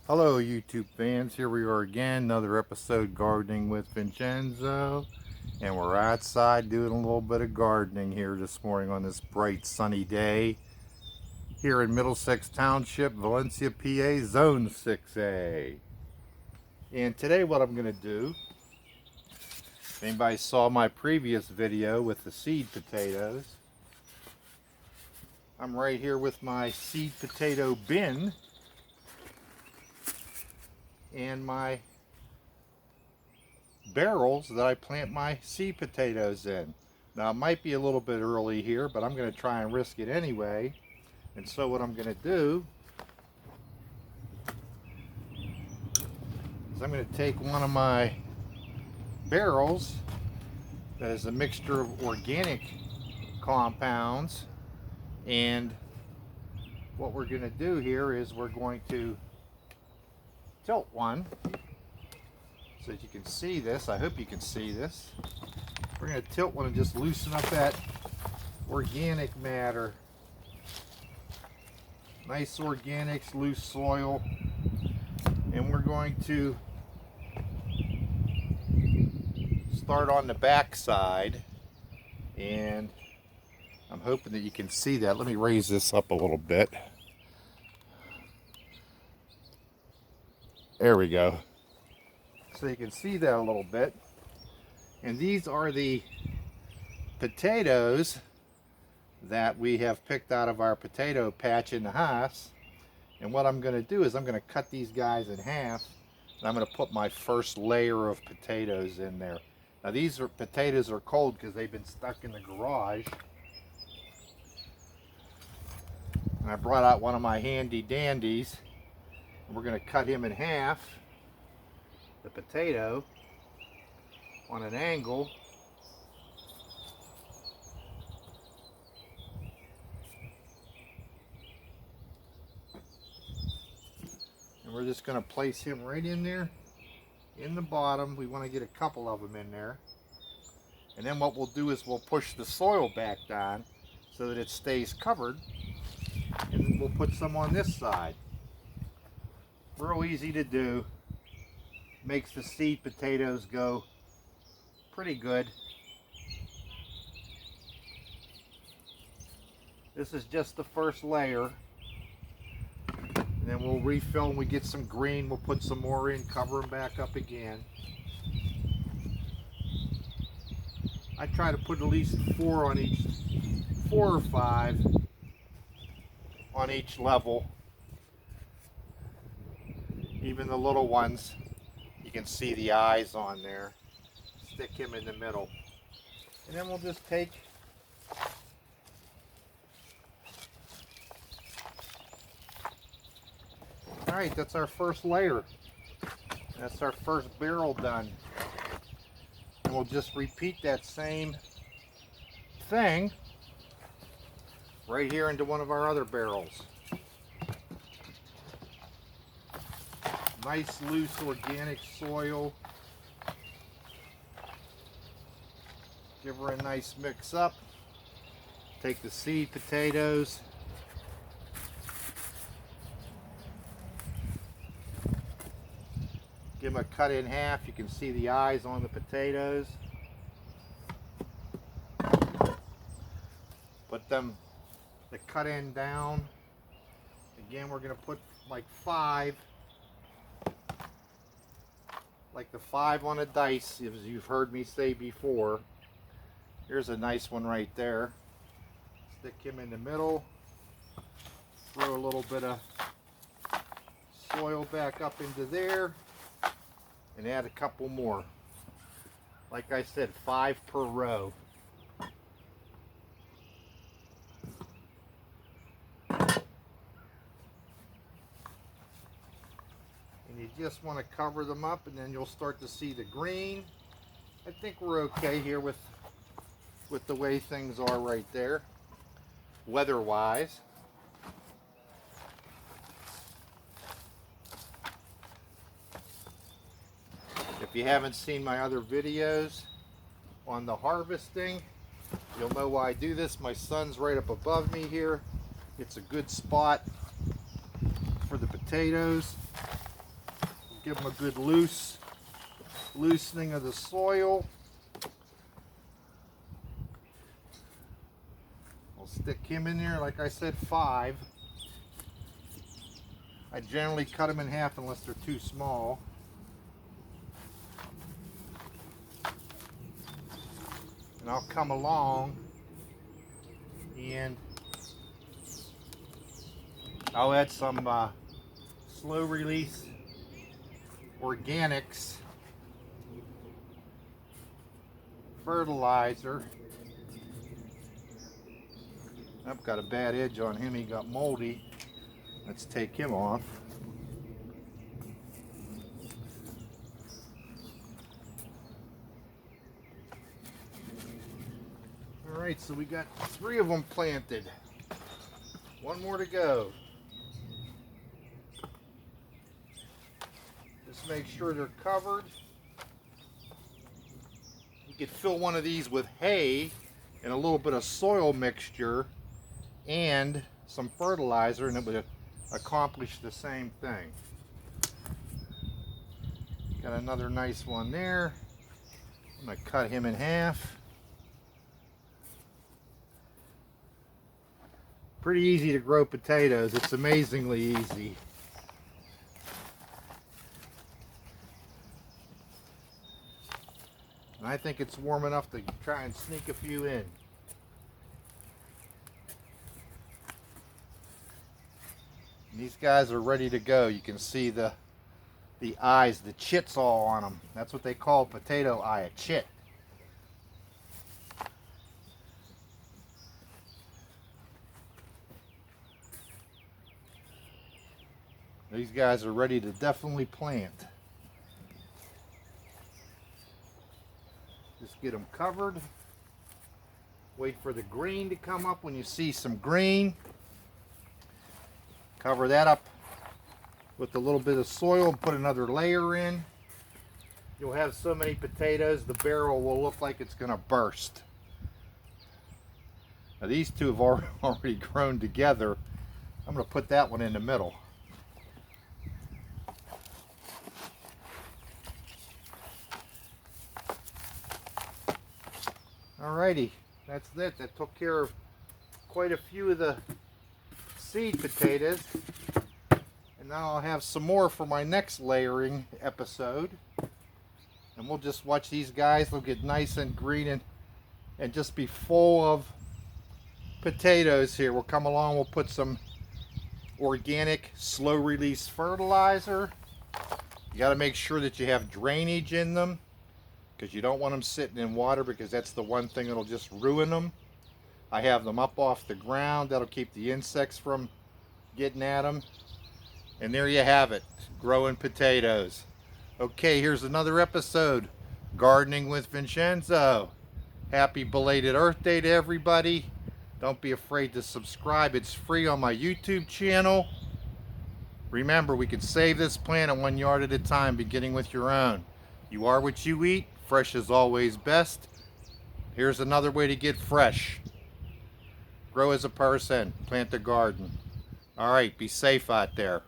Hello YouTube fans, here we are again, another episode gardening with Vincenzo, and we're outside doing a little bit of gardening here this morning on this bright sunny day here in Middlesex Township, Valencia, PA, Zone 6A. And today what I'm going to do, if anybody saw my previous video with the seed potatoes, I'm right here with my seed potato bin and my barrels that I plant my seed potatoes in. Now it might be a little bit early here, but I'm going to try and risk it anyway. And so what I'm going to do is I'm going to take one of my barrels that is a mixture of organic compounds, and what we're going to do here is we're going to tilt one so that you can see this. I hope you can see this. We're going to tilt one and just loosen up that organic matter. Nice organics, loose soil. And we're going to start on the back side. And I'm hoping that you can see that. Let me raise this up a little bit. There we go. So you can see that a little bit. And these are the potatoes that we have picked out of our potato patch in the house. And what I'm going to do is I'm going to cut these guys in half, and I'm going to put my first layer of potatoes in there. Now these potatoes are cold because they've been stuck in the garage. And I brought out one of my handy dandies, and we're going to cut him in half, the potato, on an angle. And we're just going to place him right in there in the bottom. We want to get a couple of them in there. And then what we'll do is we'll push the soil back down so that it stays covered. And then we'll put some on this side. Real easy to do. Makes the seed potatoes go pretty good. This is just the first layer. And then we'll refill when we get some green. We'll put some more in, cover them back up again. I try to put at least 4 on each, 4 or 5 on each level. Even the little ones, you can see the eyes on there. Stick him in the middle. And then we'll just take Alright, that's our first layer. That's our first barrel done. And we'll just repeat that same thing right here into one of our other barrels. Nice loose organic soil. Give her a nice mix up. Take the seed potatoes. Give them a cut in half. You can see the eyes on the potatoes. Put them, the cut end down. Again, we're going to put like 5. Like the 5 on a dice, as you've heard me say before. Here's a nice one right there. Stick him in the middle. Throw a little bit of soil back up into there. And add a couple more. Like I said, 5 per row. And you just want to cover them up, and then you'll start to see the green. I think we're okay here with the way things are right there, weather-wise. If you haven't seen my other videos on the harvesting, you'll know why I do this. My son's right up above me here. It's a good spot for the potatoes. Give them a good loosening of the soil. We'll stick him in there, like I said, 5. I generally cut them in half unless they're too small. And I'll come along and I'll add some slow release organics fertilizer. I've got a bad edge on him, he got moldy. Let's take him off. Alright, so we got 3 of them planted. 1 more to go. Just make sure they're covered. You could fill one of these with hay and a little bit of soil mixture and some fertilizer, and it would accomplish the same thing. Got another nice one there. I'm going to cut him in half. Pretty easy to grow potatoes. It's amazingly easy. And I think it's warm enough to try and sneak a few in. And these guys are ready to go. You can see the eyes, the chits all on them. That's what they call a potato eye, a chit. These guys are ready to definitely plant. Just get them covered. Wait for the green to come up. When you see some green, cover that up with a little bit of soil and put another layer in. You'll have so many potatoes, the barrel will look like it's going to burst. Now these two have already grown together. I'm going to put that one in the middle. Alrighty, that's it. That took care of quite a few of the seed potatoes. And now I'll have some more for my next layering episode. And we'll just watch these guys. They'll get nice and green and just be full of potatoes here. We'll come along, we'll put some organic slow release fertilizer. You got to make sure that you have drainage in them, because you don't want them sitting in water, because that's the one thing that'll just ruin them. I have them up off the ground. That'll keep the insects from getting at them. And there you have it, growing potatoes. Okay, here's another episode, Gardening with Vincenzo. Happy belated Earth Day to everybody. Don't be afraid to subscribe. It's free on my YouTube channel. Remember, we can save this planet 1 yard at a time, beginning with your own. You are what you eat. Fresh is always best. Here's another way to get fresh. Grow as a person. Plant a garden. All right, be safe out there.